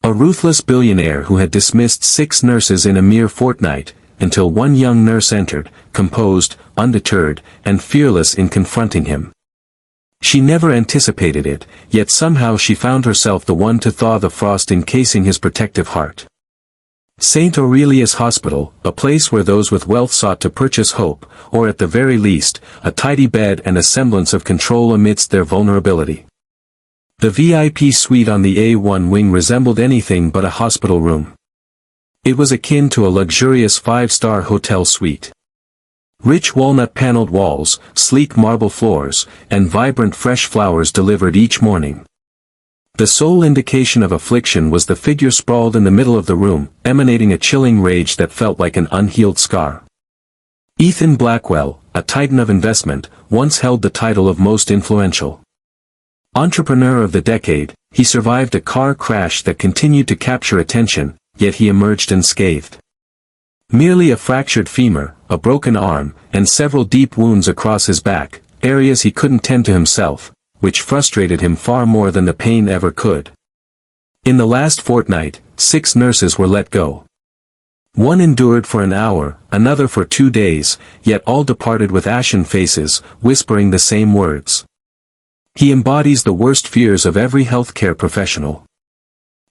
A ruthless billionaire who had dismissed 6 nurses in a mere fortnight, until one young nurse entered, composed, undeterred, and fearless in confronting him. She never anticipated it, yet somehow she found herself the one to thaw the frost encasing his protective heart. St. Aurelius Hospital, a place where those with wealth sought to purchase hope, or at the very least, a tidy bed and a semblance of control amidst their vulnerability. The VIP suite on the A1 wing resembled anything but a hospital room. It was akin to a luxurious 5-star hotel suite. Rich walnut-paneled walls, sleek marble floors, and vibrant fresh flowers delivered each morning. The sole indication of affliction was the figure sprawled in the middle of the room, emanating a chilling rage that felt like an unhealed scar. Ethan Blackwell, a titan of investment, once held the title of most influential entrepreneur of the decade. He survived a car crash that continued to capture attention, yet he emerged unscathed. Merely a fractured femur, a broken arm, and several deep wounds across his back, areas he couldn't tend to himself, which frustrated him far more than the pain ever could. In the last fortnight, 6 nurses were let go. One endured for an hour, another for 2 days, yet all departed with ashen faces, whispering the same words. He embodies the worst fears of every healthcare professional.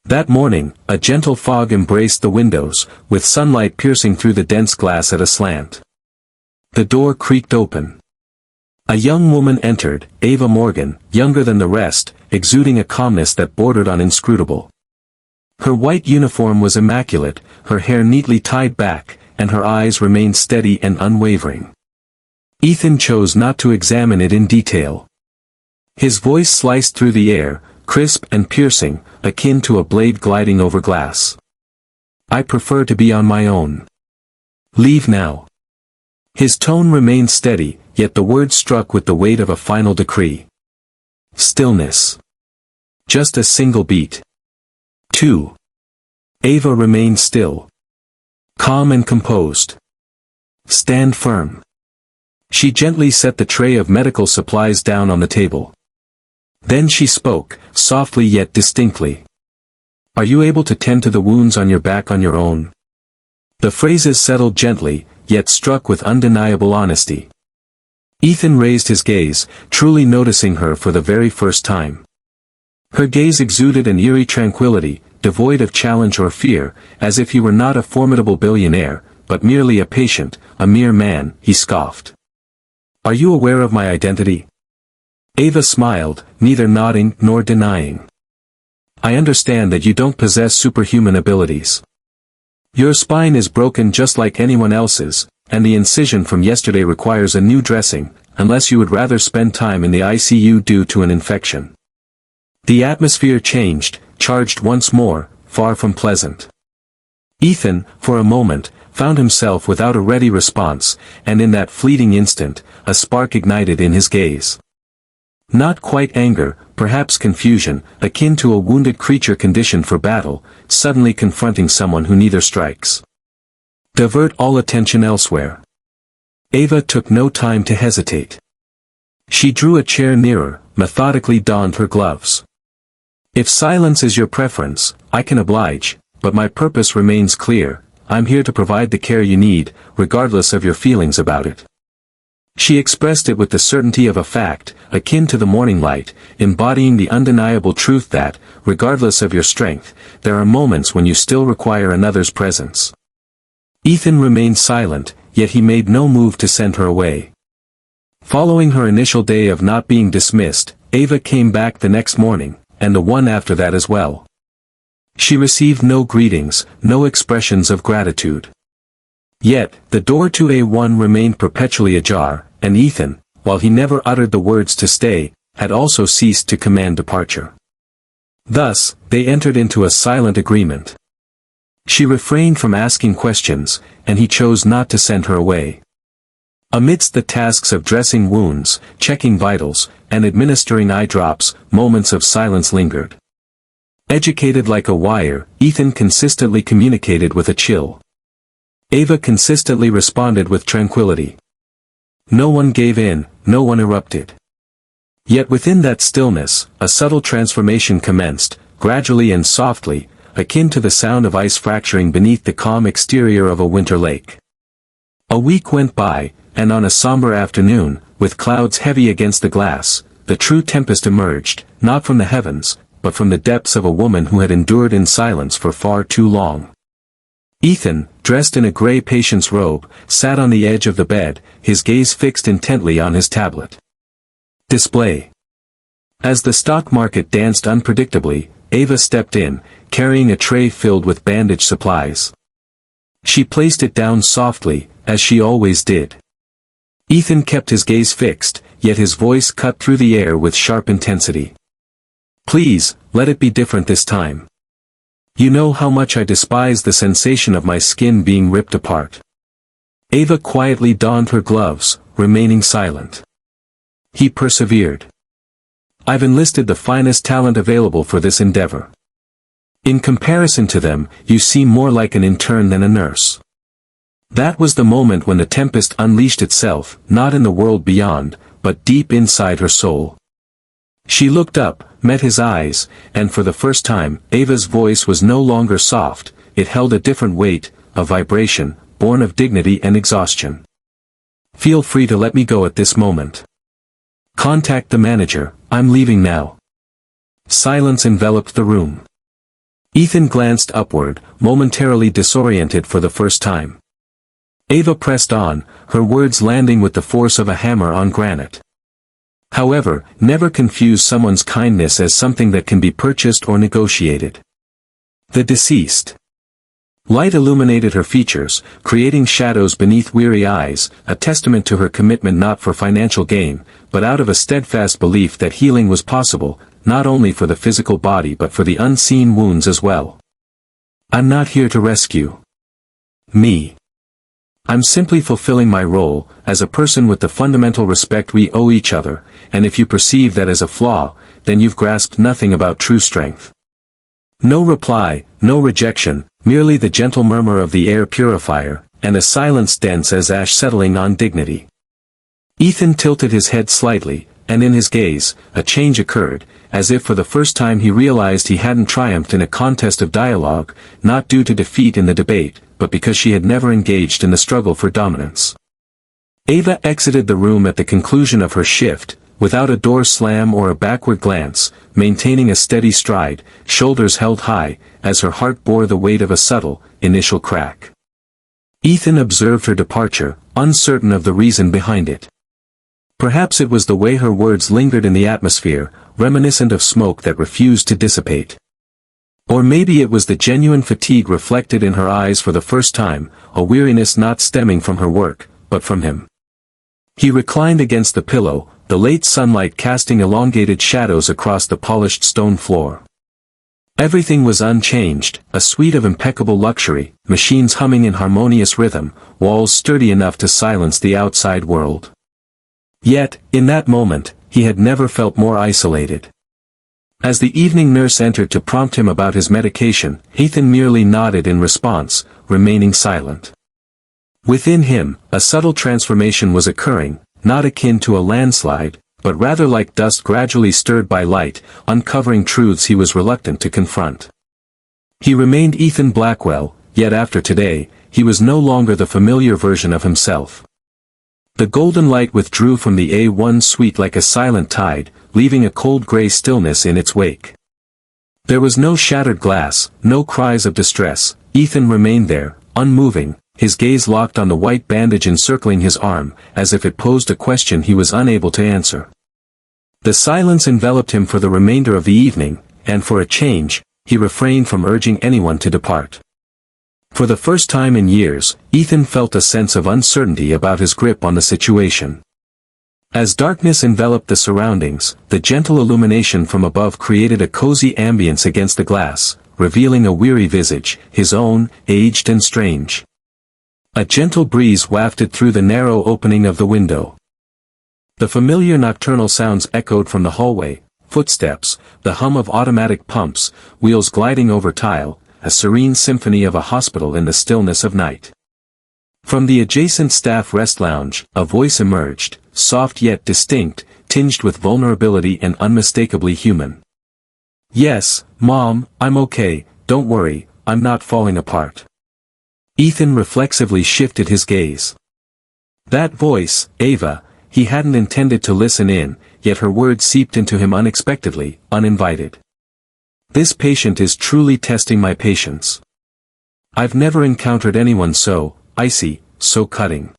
That morning, a gentle fog embraced the windows, with sunlight piercing through the dense glass at a slant. The door creaked open. A young woman entered, Ava Morgan, younger than the rest, exuding a calmness that bordered on inscrutable. Her white uniform was immaculate, her hair neatly tied back, and her eyes remained steady and unwavering. Ethan chose not to examine it in detail. His voice sliced through the air, crisp and piercing, akin to a blade gliding over glass. "I prefer to be on my own. Leave now." His tone remained steady, yet the words struck with the weight of a final decree. Stillness. Just a single beat. 2. Ava remained still. Calm and composed. "Stand firm." She gently set the tray of medical supplies down on the table. Then she spoke, softly yet distinctly. "Are you able to tend to the wounds on your back on your own?" The phrases settled gently, yet struck with undeniable honesty. Ethan raised his gaze, truly noticing her for the very first time. Her gaze exuded an eerie tranquility, devoid of challenge or fear, as if he were not a formidable billionaire, but merely a patient, a mere man. He scoffed. "Are you aware of my identity?" Ava smiled, neither nodding nor denying. "I understand that you don't possess superhuman abilities. Your spine is broken just like anyone else's, and the incision from yesterday requires a new dressing, unless you would rather spend time in the ICU due to an infection." The atmosphere changed, charged once more, far from pleasant. Ethan, for a moment, found himself without a ready response, and in that fleeting instant, a spark ignited in his gaze. Not quite anger, perhaps confusion, akin to a wounded creature conditioned for battle, suddenly confronting someone who neither strikes. Divert all attention elsewhere. Ava took no time to hesitate. She drew a chair nearer, methodically donned her gloves. "If silence is your preference, I can oblige, but my purpose remains clear. I'm here to provide the care you need, regardless of your feelings about it." She expressed it with the certainty of a fact, akin to the morning light, embodying the undeniable truth that, regardless of your strength, there are moments when you still require another's presence. Ethan remained silent, yet he made no move to send her away. Following her initial day of not being dismissed, Ava came back the next morning, and the one after that as well. She received no greetings, no expressions of gratitude. Yet, the door to A1 remained perpetually ajar, and Ethan, while he never uttered the words to stay, had also ceased to command departure. Thus, they entered into a silent agreement. She refrained from asking questions, and he chose not to send her away. Amidst the tasks of dressing wounds, checking vitals, and administering eye drops, moments of silence lingered. Educated like a wire, Ethan consistently communicated with a chill. Ava consistently responded with tranquility. No one gave in, no one erupted. Yet within that stillness, a subtle transformation commenced, gradually and softly, akin to the sound of ice fracturing beneath the calm exterior of a winter lake. A week went by, and on a somber afternoon, with clouds heavy against the glass, the true tempest emerged, not from the heavens, but from the depths of a woman who had endured in silence for far too long. Ethan, dressed in a gray patient's robe, sat on the edge of the bed, his gaze fixed intently on his tablet. Display. As the stock market danced unpredictably, Ava stepped in, carrying a tray filled with bandage supplies. She placed it down softly, as she always did. Ethan kept his gaze fixed, yet his voice cut through the air with sharp intensity. Please, let it be different this time. You know how much I despise the sensation of my skin being ripped apart. Ava quietly donned her gloves, remaining silent. He persevered. I've enlisted the finest talent available for this endeavor. In comparison to them, you seem more like an intern than a nurse. That was the moment when the tempest unleashed itself, not in the world beyond, but deep inside her soul. She looked up, met his eyes, and for the first time, Ava's voice was no longer soft, it held a different weight, a vibration, born of dignity and exhaustion. Feel free to let me go at this moment. Contact the manager, I'm leaving now. Silence enveloped the room. Ethan glanced upward, momentarily disoriented for the first time. Ava pressed on, her words landing with the force of a hammer on granite. However, never confuse someone's kindness as something that can be purchased or negotiated. The deceased. Light illuminated her features, creating shadows beneath weary eyes, a testament to her commitment not for financial gain, but out of a steadfast belief that healing was possible, not only for the physical body but for the unseen wounds as well. I'm not here to rescue me. I'm simply fulfilling my role, as a person with the fundamental respect we owe each other, and if you perceive that as a flaw, then you've grasped nothing about true strength. No reply, no rejection, merely the gentle murmur of the air purifier, and a silence dense as ash settling on dignity. Ethan tilted his head slightly, and in his gaze, a change occurred, as if for the first time he realized he hadn't triumphed in a contest of dialogue, not due to defeat in the debate, but because she had never engaged in the struggle for dominance. Ava exited the room at the conclusion of her shift, without a door slam or a backward glance, maintaining a steady stride, shoulders held high, as her heart bore the weight of a subtle, initial crack. Ethan observed her departure, uncertain of the reason behind it. Perhaps it was the way her words lingered in the atmosphere, reminiscent of smoke that refused to dissipate. Or maybe it was the genuine fatigue reflected in her eyes for the first time, a weariness not stemming from her work, but from him. He reclined against the pillow, the late sunlight casting elongated shadows across the polished stone floor. Everything was unchanged, a suite of impeccable luxury, machines humming in harmonious rhythm, walls sturdy enough to silence the outside world. Yet, in that moment, he had never felt more isolated. As the evening nurse entered to prompt him about his medication, Ethan merely nodded in response, remaining silent. Within him, a subtle transformation was occurring, not akin to a landslide, but rather like dust gradually stirred by light, uncovering truths he was reluctant to confront. He remained Ethan Blackwell, yet after today, he was no longer the familiar version of himself. The golden light withdrew from the A1 suite like a silent tide, leaving a cold gray stillness in its wake. There was no shattered glass, no cries of distress. Ethan remained there, unmoving, his gaze locked on the white bandage encircling his arm, as if it posed a question he was unable to answer. The silence enveloped him for the remainder of the evening, and for a change, he refrained from urging anyone to depart. For the first time in years, Ethan felt a sense of uncertainty about his grip on the situation. As darkness enveloped the surroundings, the gentle illumination from above created a cozy ambience against the glass, revealing a weary visage, his own, aged and strange. A gentle breeze wafted through the narrow opening of the window. The familiar nocturnal sounds echoed from the hallway, footsteps, the hum of automatic pumps, wheels gliding over tile, a serene symphony of a hospital in the stillness of night. From the adjacent staff rest lounge, a voice emerged, soft yet distinct, tinged with vulnerability and unmistakably human. "Yes, Mom, I'm okay, don't worry, I'm not falling apart. Ethan reflexively shifted his gaze. That voice, Ava, he hadn't intended to listen in, yet her words seeped into him unexpectedly, uninvited. This patient is truly testing my patience. I've never encountered anyone so icy, so cutting.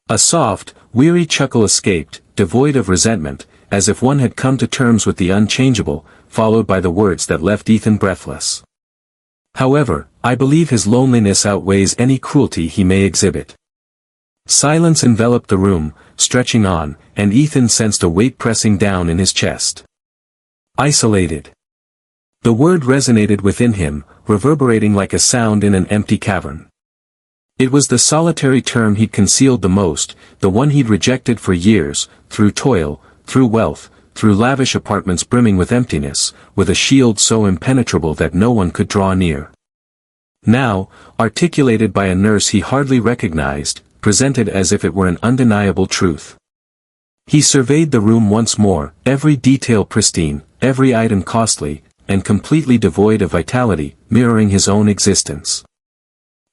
A soft, weary chuckle escaped, devoid of resentment, as if one had come to terms with the unchangeable, followed by the words that left Ethan breathless. However, I believe his loneliness outweighs any cruelty he may exhibit. Silence enveloped the room, stretching on, and Ethan sensed a weight pressing down in his chest. Isolated. The word resonated within him, reverberating like a sound in an empty cavern. It was the solitary term he'd concealed the most, the one he'd rejected for years, through toil, through wealth, through lavish apartments brimming with emptiness, with a shield so impenetrable that no one could draw near. Now, articulated by a nurse he hardly recognized, presented as if it were an undeniable truth. He surveyed the room once more, every detail pristine, every item costly, and completely devoid of vitality, mirroring his own existence.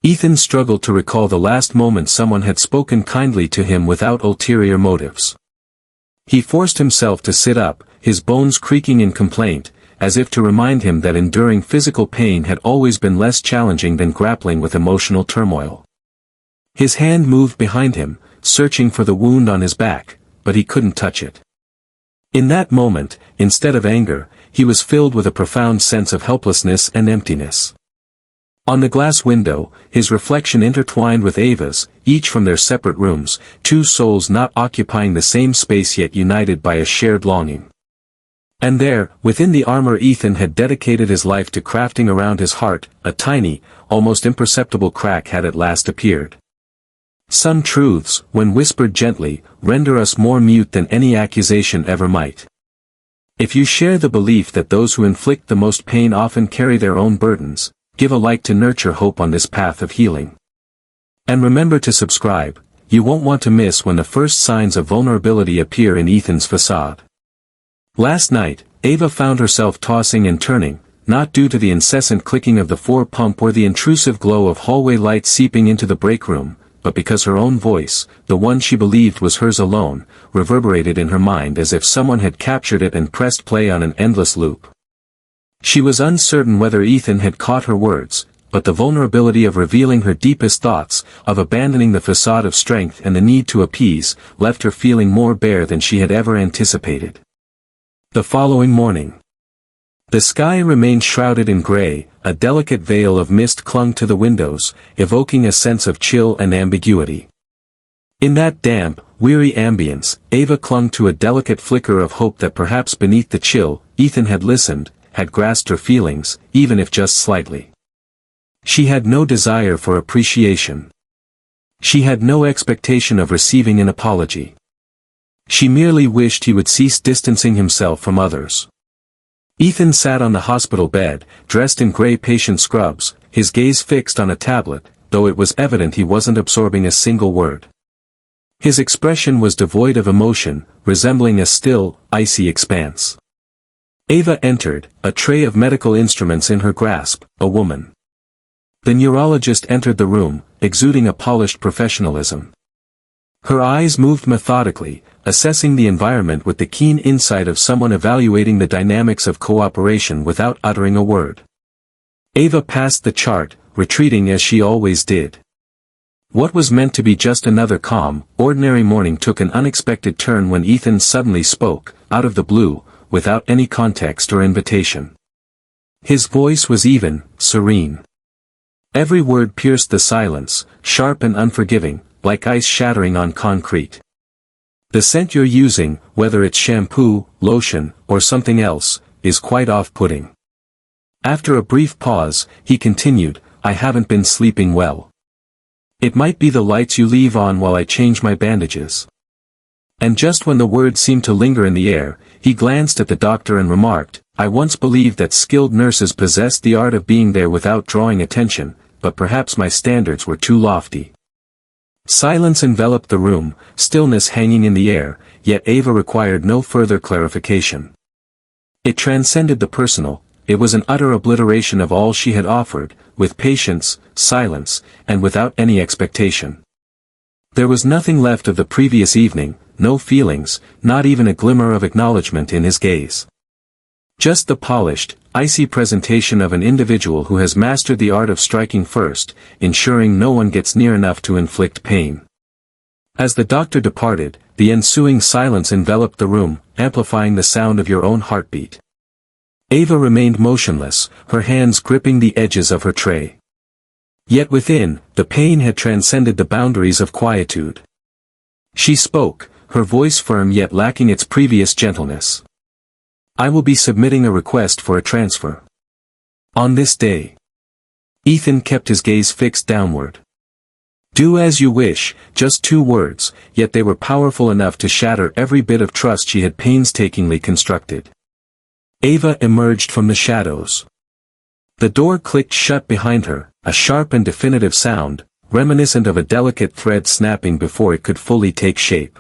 Ethan struggled to recall the last moment someone had spoken kindly to him without ulterior motives. He forced himself to sit up, his bones creaking in complaint, as if to remind him that enduring physical pain had always been less challenging than grappling with emotional turmoil. His hand moved behind him, searching for the wound on his back, but he couldn't touch it. In that moment, instead of anger, he was filled with a profound sense of helplessness and emptiness. On the glass window, his reflection intertwined with Ava's, each from their separate rooms, two souls not occupying the same space yet united by a shared longing. And there, within the armor Ethan had dedicated his life to crafting around his heart, a tiny, almost imperceptible crack had at last appeared. Some truths, when whispered gently, render us more mute than any accusation ever might. If you share the belief that those who inflict the most pain often carry their own burdens, give a like to nurture hope on this path of healing. And remember to subscribe, you won't want to miss when the first signs of vulnerability appear in Ethan's facade. Last night, Ava found herself tossing and turning, not due to the incessant clicking of the floor pump or the intrusive glow of hallway lights seeping into the break room, but because her own voice, the one she believed was hers alone, reverberated in her mind as if someone had captured it and pressed play on an endless loop. She was uncertain whether Ethan had caught her words, but the vulnerability of revealing her deepest thoughts, of abandoning the facade of strength and the need to appease, left her feeling more bare than she had ever anticipated. The following morning. The sky remained shrouded in gray, a delicate veil of mist clung to the windows, evoking a sense of chill and ambiguity. In that damp, weary ambience, Ava clung to a delicate flicker of hope that perhaps beneath the chill, Ethan had listened, had grasped her feelings, even if just slightly. She had no desire for appreciation. She had no expectation of receiving an apology. She merely wished he would cease distancing himself from others. Ethan sat on the hospital bed, dressed in gray patient scrubs, his gaze fixed on a tablet, though it was evident he wasn't absorbing a single word. His expression was devoid of emotion, resembling a still, icy expanse. Ava entered, a tray of medical instruments in her grasp, a woman. The neurologist entered the room, exuding a polished professionalism. Her eyes moved methodically, assessing the environment with the keen insight of someone evaluating the dynamics of cooperation without uttering a word. Ava passed the chart, retreating as she always did. What was meant to be just another calm, ordinary morning took an unexpected turn when Ethan suddenly spoke, out of the blue, without any context or invitation. His voice was even, serene. Every word pierced the silence, sharp and unforgiving, like ice shattering on concrete. The scent you're using, whether it's shampoo, lotion, or something else, is quite off-putting. After a brief pause, he continued, I haven't been sleeping well. It might be the lights you leave on while I change my bandages. And just when the words seemed to linger in the air, he glanced at the doctor and remarked, I once believed that skilled nurses possessed the art of being there without drawing attention, but perhaps my standards were too lofty. Silence enveloped the room, stillness hanging in the air, yet Ava required no further clarification. It transcended the personal, it was an utter obliteration of all she had offered, with patience, silence, and without any expectation. There was nothing left of the previous evening, no feelings, not even a glimmer of acknowledgement in his gaze. Just the polished, icy presentation of an individual who has mastered the art of striking first, ensuring no one gets near enough to inflict pain. As the doctor departed, the ensuing silence enveloped the room, amplifying the sound of your own heartbeat. Ava remained motionless, her hands gripping the edges of her tray. Yet within, the pain had transcended the boundaries of quietude. She spoke, her voice firm yet lacking its previous gentleness. "I will be submitting a request for a transfer. On this day." Ethan kept his gaze fixed downward. "Do as you wish," just 2 words, yet they were powerful enough to shatter every bit of trust she had painstakingly constructed. Ava emerged from the shadows. The door clicked shut behind her, a sharp and definitive sound, reminiscent of a delicate thread snapping before it could fully take shape.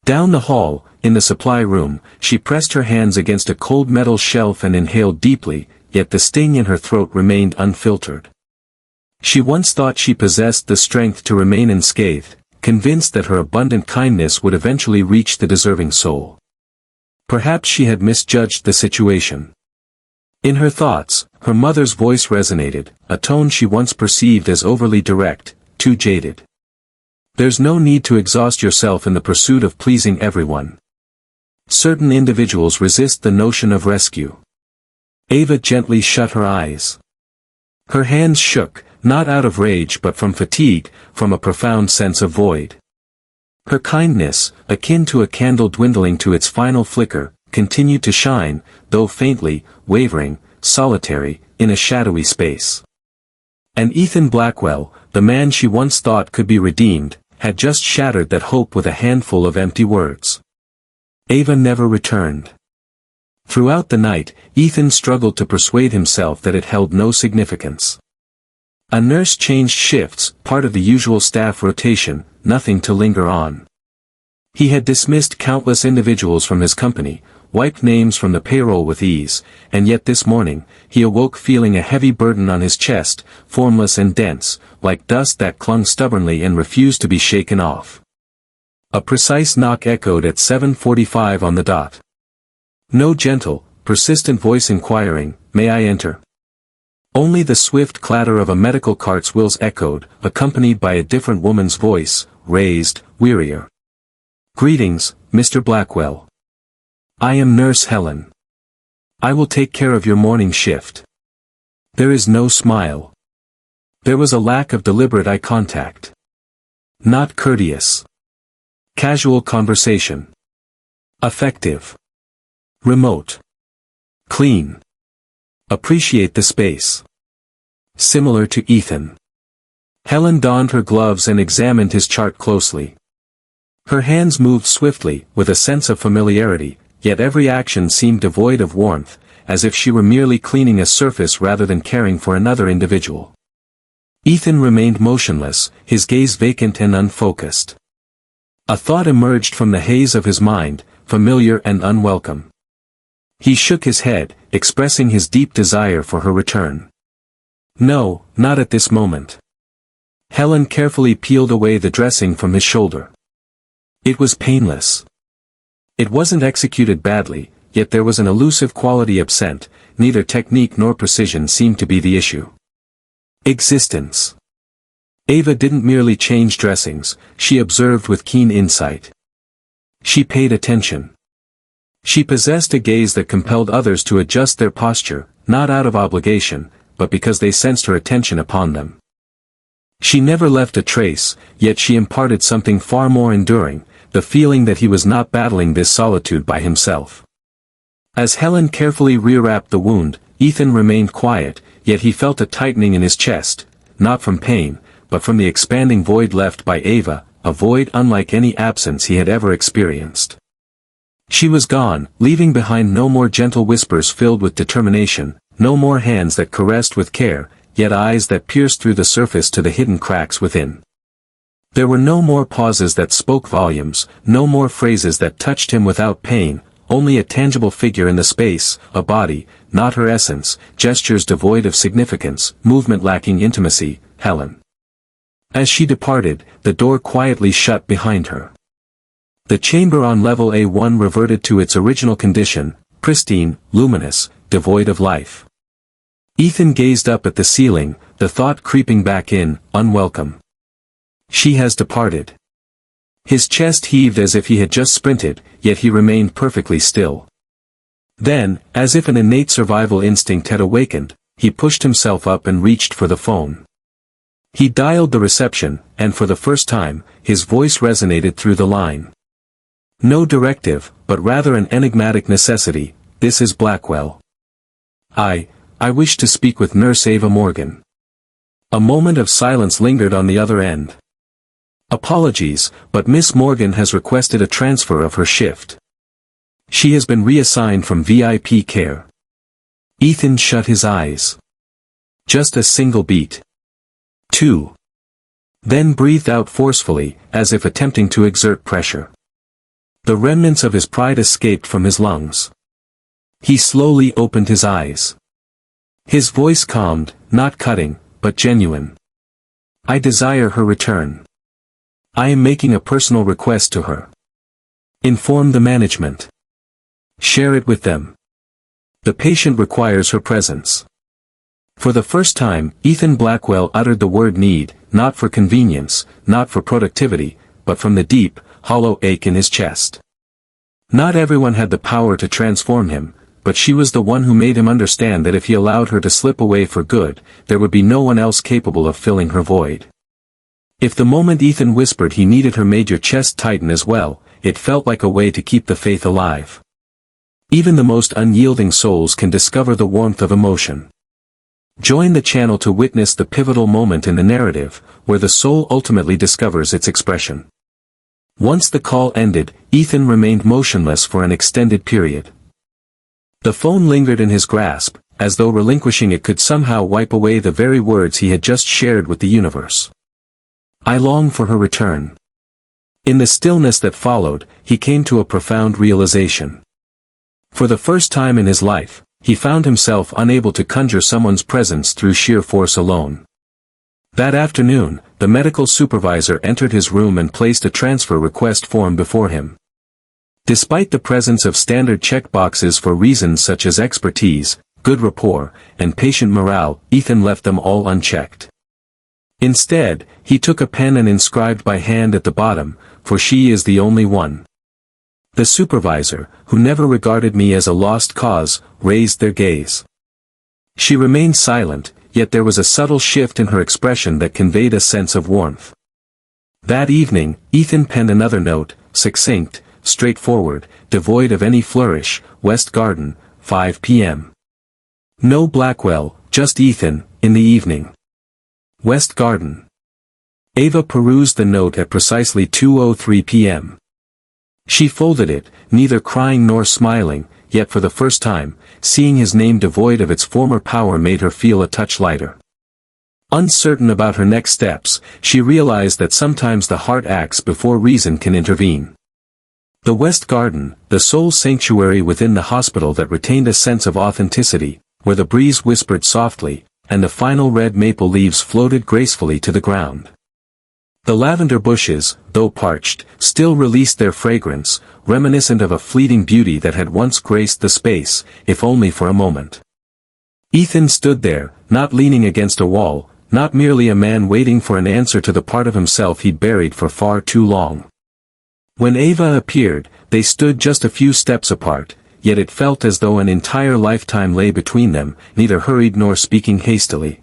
Down the hall, in the supply room, she pressed her hands against a cold metal shelf and inhaled deeply, yet the sting in her throat remained unfiltered. She once thought she possessed the strength to remain unscathed, convinced that her abundant kindness would eventually reach the deserving soul. Perhaps she had misjudged the situation. In her thoughts, her mother's voice resonated, a tone she once perceived as overly direct, too jaded. "There's no need to exhaust yourself in the pursuit of pleasing everyone. Certain individuals resist the notion of rescue." Ava gently shut her eyes. Her hands shook, not out of rage but from fatigue, from a profound sense of void. Her kindness, akin to a candle dwindling to its final flicker, continued to shine, though faintly, wavering, solitary, in a shadowy space. And Ethan Blackwell, the man she once thought could be redeemed, had just shattered that hope with a handful of empty words. Ava never returned. Throughout the night, Ethan struggled to persuade himself that it held no significance. A nurse changed shifts, part of the usual staff rotation, nothing to linger on. He had dismissed countless individuals from his company, wiped names from the payroll with ease, and yet this morning, he awoke feeling a heavy burden on his chest, formless and dense, like dust that clung stubbornly and refused to be shaken off. A precise knock echoed at 7:45 on the dot. No gentle, persistent voice inquiring, "May I enter?" Only the swift clatter of a medical cart's wheels echoed, accompanied by a different woman's voice, raised, wearier. "Greetings, Mr. Blackwell. I am Nurse Helen. I will take care of your morning shift." There is no smile. There was a lack of deliberate eye contact. Not courteous. Casual conversation. Effective. Remote. Clean. Appreciate the space. Similar to Ethan. Helen donned her gloves and examined his chart closely. Her hands moved swiftly, with a sense of familiarity, yet every action seemed devoid of warmth, as if she were merely cleaning a surface rather than caring for another individual. Ethan remained motionless, his gaze vacant and unfocused. A thought emerged from the haze of his mind, familiar and unwelcome. He shook his head, expressing his deep desire for her return. No, not at this moment. Helen carefully peeled away the dressing from his shoulder. It was painless. It wasn't executed badly, yet there was an elusive quality absent, neither technique nor precision seemed to be the issue. Existence. Ava didn't merely change dressings, she observed with keen insight. She paid attention. She possessed a gaze that compelled others to adjust their posture, not out of obligation, but because they sensed her attention upon them. She never left a trace, yet she imparted something far more enduring, the feeling that he was not battling this solitude by himself. As Helen carefully rewrapped the wound, Ethan remained quiet, yet he felt a tightening in his chest, not from pain, but from the expanding void left by Ava, a void unlike any absence he had ever experienced. She was gone, leaving behind no more gentle whispers filled with determination, no more hands that caressed with care, yet eyes that pierced through the surface to the hidden cracks within. There were no more pauses that spoke volumes, no more phrases that touched him without pain, only a tangible figure in the space, a body, not her essence, gestures devoid of significance, movement lacking intimacy, Helen. As she departed, the door quietly shut behind her. The chamber on level A1 reverted to its original condition, pristine, luminous, devoid of life. Ethan gazed up at the ceiling, the thought creeping back in, unwelcome. She has departed. His chest heaved as if he had just sprinted, yet he remained perfectly still. Then, as if an innate survival instinct had awakened, he pushed himself up and reached for the phone. He dialed the reception, and for the first time, his voice resonated through the line. No directive, but rather an enigmatic necessity. This is Blackwell. I wish to speak with Nurse Ava Morgan. A moment of silence lingered on the other end. Apologies, but Miss Morgan has requested a transfer of her shift. She has been reassigned from VIP care. Ethan shut his eyes. Just a single beat. 2. Then breathed out forcefully, as if attempting to exert pressure. The remnants of his pride escaped from his lungs. He slowly opened his eyes. His voice calmed, not cutting, but genuine. I desire her return. I am making a personal request to her. Inform the management. Share it with them. The patient requires her presence. For the first time, Ethan Blackwell uttered the word need, not for convenience, not for productivity, but from the deep, hollow ache in his chest. Not everyone had the power to transform him, but she was the one who made him understand that if he allowed her to slip away for good, there would be no one else capable of filling her void. If the moment Ethan whispered he needed her made your chest tighten as well, it felt like a way to keep the faith alive. Even the most unyielding souls can discover the warmth of emotion. Join the channel to witness the pivotal moment in the narrative, where the soul ultimately discovers its expression. Once the call ended, Ethan remained motionless for an extended period. The phone lingered in his grasp, as though relinquishing it could somehow wipe away the very words he had just shared with the universe. I long for her return. In the stillness that followed, he came to a profound realization. For the first time in his life, he found himself unable to conjure someone's presence through sheer force alone. That afternoon, the medical supervisor entered his room and placed a transfer request form before him. Despite the presence of standard checkboxes for reasons such as expertise, good rapport, and patient morale, Ethan left them all unchecked. Instead, he took a pen and inscribed by hand at the bottom, "For she is the only one." The supervisor, who never regarded me as a lost cause, raised their gaze. She remained silent, yet there was a subtle shift in her expression that conveyed a sense of warmth. That evening, Ethan penned another note, succinct, straightforward, devoid of any flourish. West Garden, 5 p.m. No Blackwell, just Ethan, in the evening. West Garden. Ava perused the note at precisely 2:03 p.m. She folded it, neither crying nor smiling, yet for the first time, seeing his name devoid of its former power made her feel a touch lighter. Uncertain about her next steps, she realized that sometimes the heart acts before reason can intervene. The West Garden, the sole sanctuary within the hospital that retained a sense of authenticity, where the breeze whispered softly, and the final red maple leaves floated gracefully to the ground. The lavender bushes, though parched, still released their fragrance, reminiscent of a fleeting beauty that had once graced the space, if only for a moment. Ethan stood there, not leaning against a wall, not merely a man waiting for an answer to the part of himself he'd buried for far too long. When Ava appeared, they stood just a few steps apart, yet it felt as though an entire lifetime lay between them, neither hurried nor speaking hastily.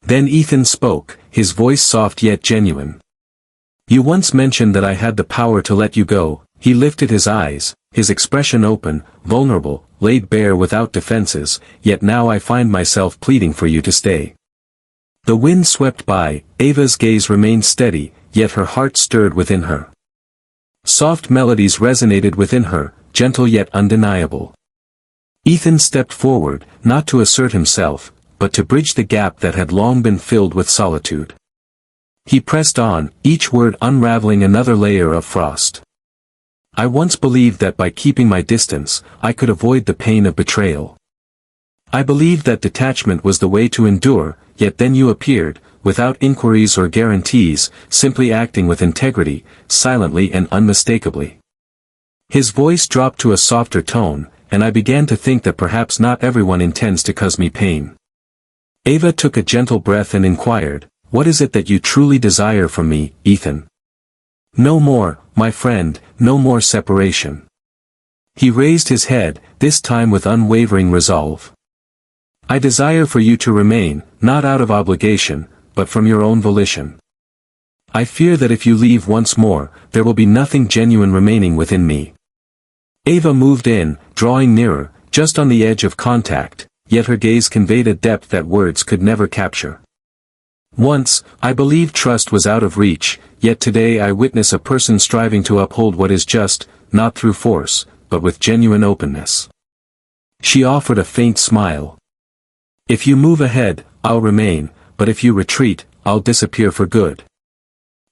Then Ethan spoke, his voice soft yet genuine. "You once mentioned that I had the power to let you go." He lifted his eyes, his expression open, vulnerable, laid bare without defenses, "Yet now I find myself pleading for you to stay." The wind swept by, Ava's gaze remained steady, yet her heart stirred within her. Soft melodies resonated within her, gentle yet undeniable. Ethan stepped forward, not to assert himself, but to bridge the gap that had long been filled with solitude. He pressed on, each word unraveling another layer of frost. "I once believed that by keeping my distance, I could avoid the pain of betrayal. I believed that detachment was the way to endure, yet then you appeared, without inquiries or guarantees, simply acting with integrity, silently and unmistakably. His voice dropped to a softer tone, and I began to think that perhaps not everyone intends to cause me pain. Ava took a gentle breath and inquired, "What is it that you truly desire from me, Ethan?" "No more, my friend, no more separation." He raised his head, this time with unwavering resolve. "I desire for you to remain, not out of obligation, but from your own volition. I fear that if you leave once more, there will be nothing genuine remaining within me." Ava moved in, drawing nearer, just on the edge of contact, yet her gaze conveyed a depth that words could never capture. "Once, I believed trust was out of reach, yet today I witness a person striving to uphold what is just, not through force, but with genuine openness." She offered a faint smile. "If you move ahead, I'll remain, but if you retreat, I'll disappear for good."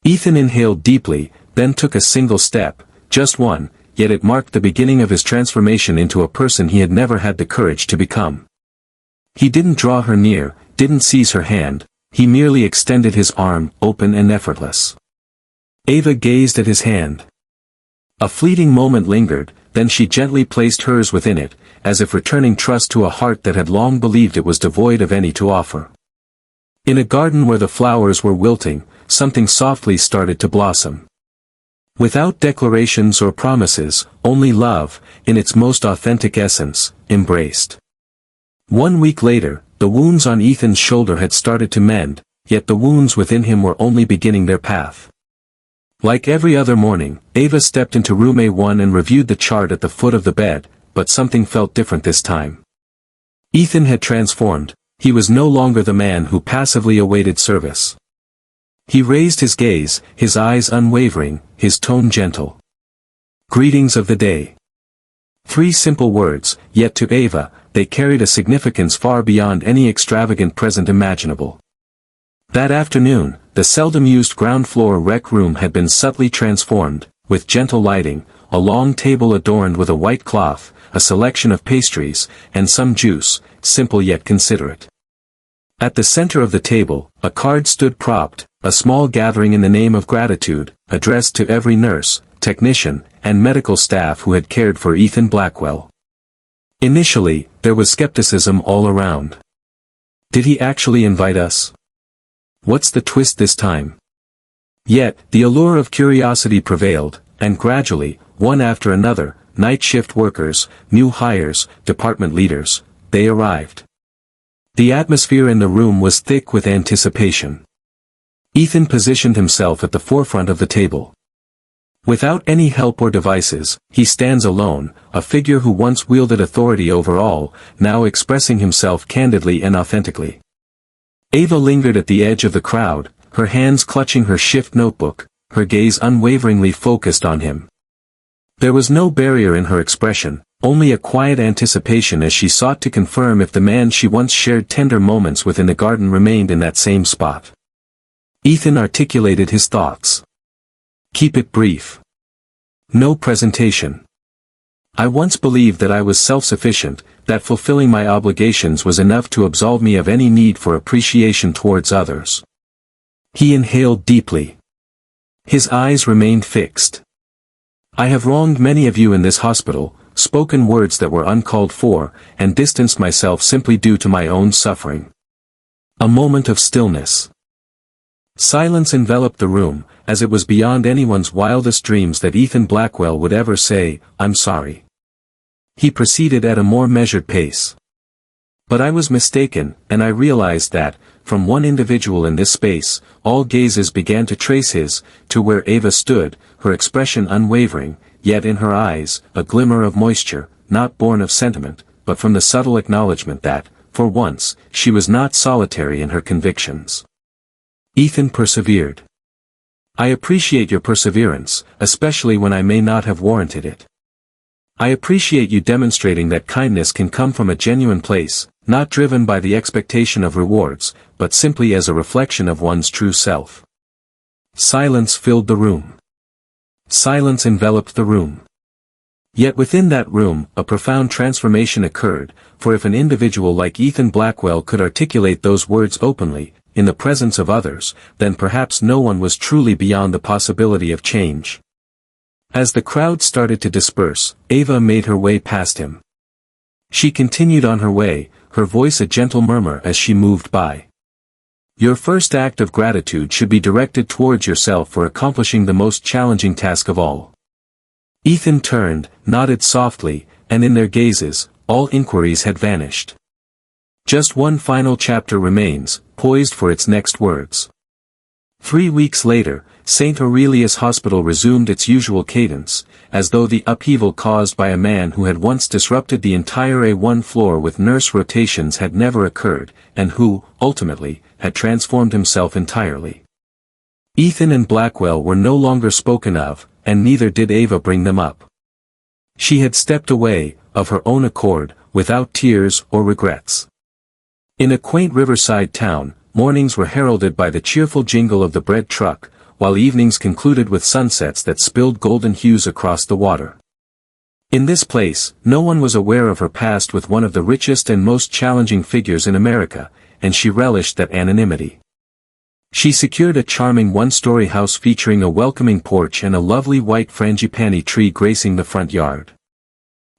Ethan inhaled deeply, then took a single step, just one, yet it marked the beginning of his transformation into a person he had never had the courage to become. He didn't draw her near, didn't seize her hand, he merely extended his arm, open and effortless. Ava gazed at his hand. A fleeting moment lingered, then she gently placed hers within it, as if returning trust to a heart that had long believed it was devoid of any to offer. In a garden where the flowers were wilting, something softly started to blossom. Without declarations or promises, only love, in its most authentic essence, embraced. 1 week later, the wounds on Ethan's shoulder had started to mend, yet the wounds within him were only beginning their path. Like every other morning, Ava stepped into room A1 and reviewed the chart at the foot of the bed, but something felt different this time. Ethan had transformed, he was no longer the man who passively awaited service. He raised his gaze, his eyes unwavering, his tone gentle. "Greetings of the day." 3 simple words, yet to Ava, they carried a significance far beyond any extravagant present imaginable. That afternoon, the seldom-used ground-floor rec room had been subtly transformed, with gentle lighting, a long table adorned with a white cloth, a selection of pastries, and some juice, simple yet considerate. At the center of the table, a card stood propped, a small gathering in the name of gratitude, addressed to every nurse, technician, and medical staff who had cared for Ethan Blackwell. Initially, there was skepticism all around. Did he actually invite us? What's the twist this time? Yet, the allure of curiosity prevailed, and gradually, one after another, night shift workers, new hires, department leaders, they arrived. The atmosphere in the room was thick with anticipation. Ethan positioned himself at the forefront of the table. Without any help or devices, he stands alone, a figure who once wielded authority over all, now expressing himself candidly and authentically. Ava lingered at the edge of the crowd, her hands clutching her shift notebook, her gaze unwaveringly focused on him. There was no barrier in her expression, only a quiet anticipation as she sought to confirm if the man she once shared tender moments with in the garden remained in that same spot. Ethan articulated his thoughts. "Keep it brief. No presentation. I once believed that I was self-sufficient, that fulfilling my obligations was enough to absolve me of any need for appreciation towards others." He inhaled deeply. His eyes remained fixed. "I have wronged many of you in this hospital, spoken words that were uncalled for, and distanced myself simply due to my own suffering." A moment of stillness. Silence enveloped the room, as it was beyond anyone's wildest dreams that Ethan Blackwell would ever say, "I'm sorry." He proceeded at a more measured pace. "But I was mistaken, and I realized that, from one individual in this space, all gazes began to trace his, to where Ava stood, her expression unwavering, yet in her eyes, a glimmer of moisture, not born of sentiment, but from the subtle acknowledgement that, for once, she was not solitary in her convictions. Ethan persevered. "I appreciate your perseverance, especially when I may not have warranted it. I appreciate you demonstrating that kindness can come from a genuine place, not driven by the expectation of rewards, but simply as a reflection of one's true self." Silence filled the room. Silence enveloped the room. Yet within that room, a profound transformation occurred, for if an individual like Ethan Blackwell could articulate those words openly, in the presence of others, then perhaps no one was truly beyond the possibility of change. As the crowd started to disperse, Ava made her way past him. She continued on her way, her voice a gentle murmur as she moved by. Your first act of gratitude should be directed towards yourself for accomplishing the most challenging task of all. Ethan turned, nodded softly, and in their gazes, all inquiries had vanished. Just one final chapter remains, poised for its next words. 3 weeks later, St. Aurelius Hospital resumed its usual cadence, as though the upheaval caused by a man who had once disrupted the entire A1 floor with nurse rotations had never occurred, and who, ultimately, had transformed himself entirely. Ethan and Blackwell were no longer spoken of, and neither did Ava bring them up. She had stepped away, of her own accord, without tears or regrets. In a quaint riverside town, mornings were heralded by the cheerful jingle of the bread truck, while evenings concluded with sunsets that spilled golden hues across the water. In this place, no one was aware of her past with one of the richest and most challenging figures in America, and she relished that anonymity. She secured a charming one-story house featuring a welcoming porch and a lovely white frangipani tree gracing the front yard.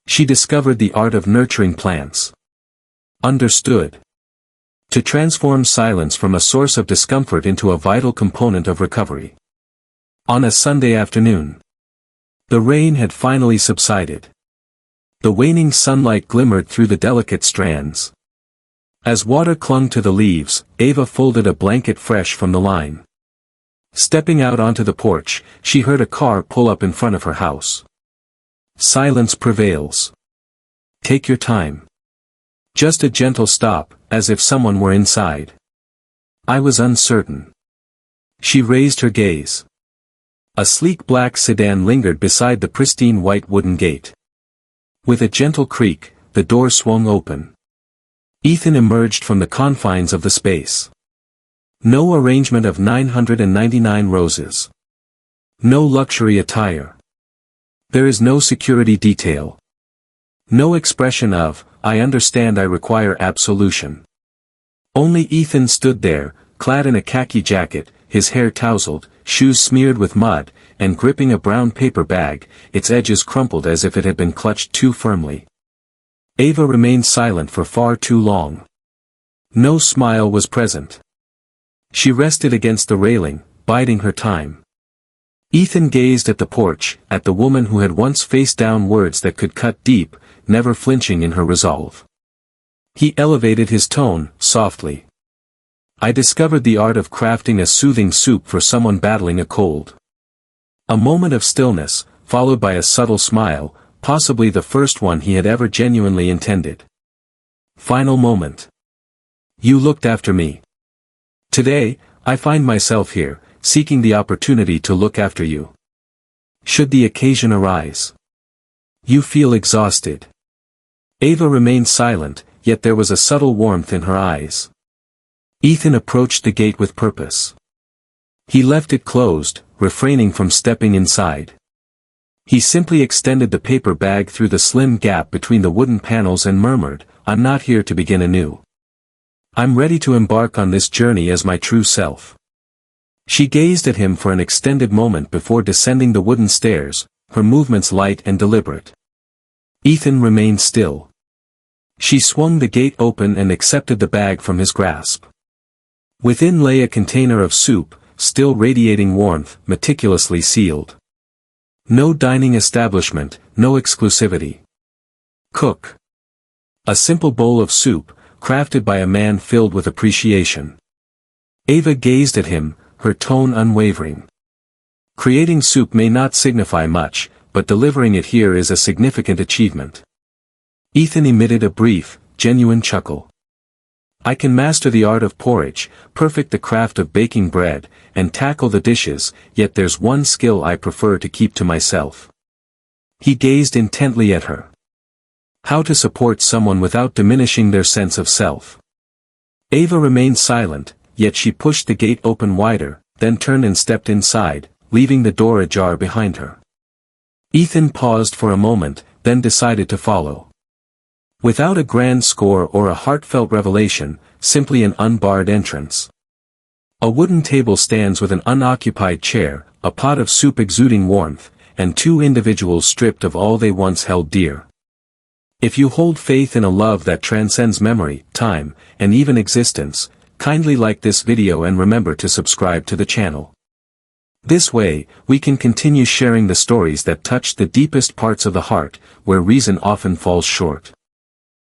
She discovered the art of nurturing plants. Understood. To transform silence from a source of discomfort into a vital component of recovery. On a Sunday afternoon. The rain had finally subsided. The waning sunlight glimmered through the delicate strands. As water clung to the leaves, Ava folded a blanket fresh from the line. Stepping out onto the porch, she heard a car pull up in front of her house. Silence prevails. Take your time. Just a gentle stop, as if someone were inside. I was uncertain. She raised her gaze. A sleek black sedan lingered beside the pristine white wooden gate. With a gentle creak, the door swung open. Ethan emerged from the confines of the space. No arrangement of 999 roses. No luxury attire. There is no security detail. No expression of, I understand I require absolution. Only Ethan stood there, clad in a khaki jacket, his hair tousled, shoes smeared with mud, and gripping a brown paper bag, its edges crumpled as if it had been clutched too firmly. Ava remained silent for far too long. No smile was present. She rested against the railing, biding her time. Ethan gazed at the porch, at the woman who had once faced down words that could cut deep, never flinching in her resolve. He elevated his tone, softly. I discovered the art of crafting a soothing soup for someone battling a cold. A moment of stillness, followed by a subtle smile, possibly the first one he had ever genuinely intended. Final moment. You looked after me. Today, I find myself here, seeking the opportunity to look after you. Should the occasion arise. You feel exhausted. Ava remained silent, yet there was a subtle warmth in her eyes. Ethan approached the gate with purpose. He left it closed, refraining from stepping inside. He simply extended the paper bag through the slim gap between the wooden panels and murmured, I'm not here to begin anew. I'm ready to embark on this journey as my true self. She gazed at him for an extended moment before descending the wooden stairs, her movements light and deliberate. Ethan remained still. She swung the gate open and accepted the bag from his grasp. Within lay a container of soup, still radiating warmth, meticulously sealed. No dining establishment, no exclusivity. Cook. A simple bowl of soup, crafted by a man filled with appreciation. Ava gazed at him, her tone unwavering. Creating soup may not signify much, but delivering it here is a significant achievement. Ethan emitted a brief, genuine chuckle. I can master the art of porridge, perfect the craft of baking bread, and tackle the dishes, yet there's one skill I prefer to keep to myself. He gazed intently at her. How to support someone without diminishing their sense of self. Ava remained silent, yet she pushed the gate open wider, then turned and stepped inside, leaving the door ajar behind her. Ethan paused for a moment, then decided to follow. Without a grand score or a heartfelt revelation, simply an unbarred entrance. A wooden table stands with an unoccupied chair, a pot of soup exuding warmth, and two individuals stripped of all they once held dear. If you hold faith in a love that transcends memory, time, and even existence, kindly like this video and remember to subscribe to the channel. This way, we can continue sharing the stories that touch the deepest parts of the heart, where reason often falls short.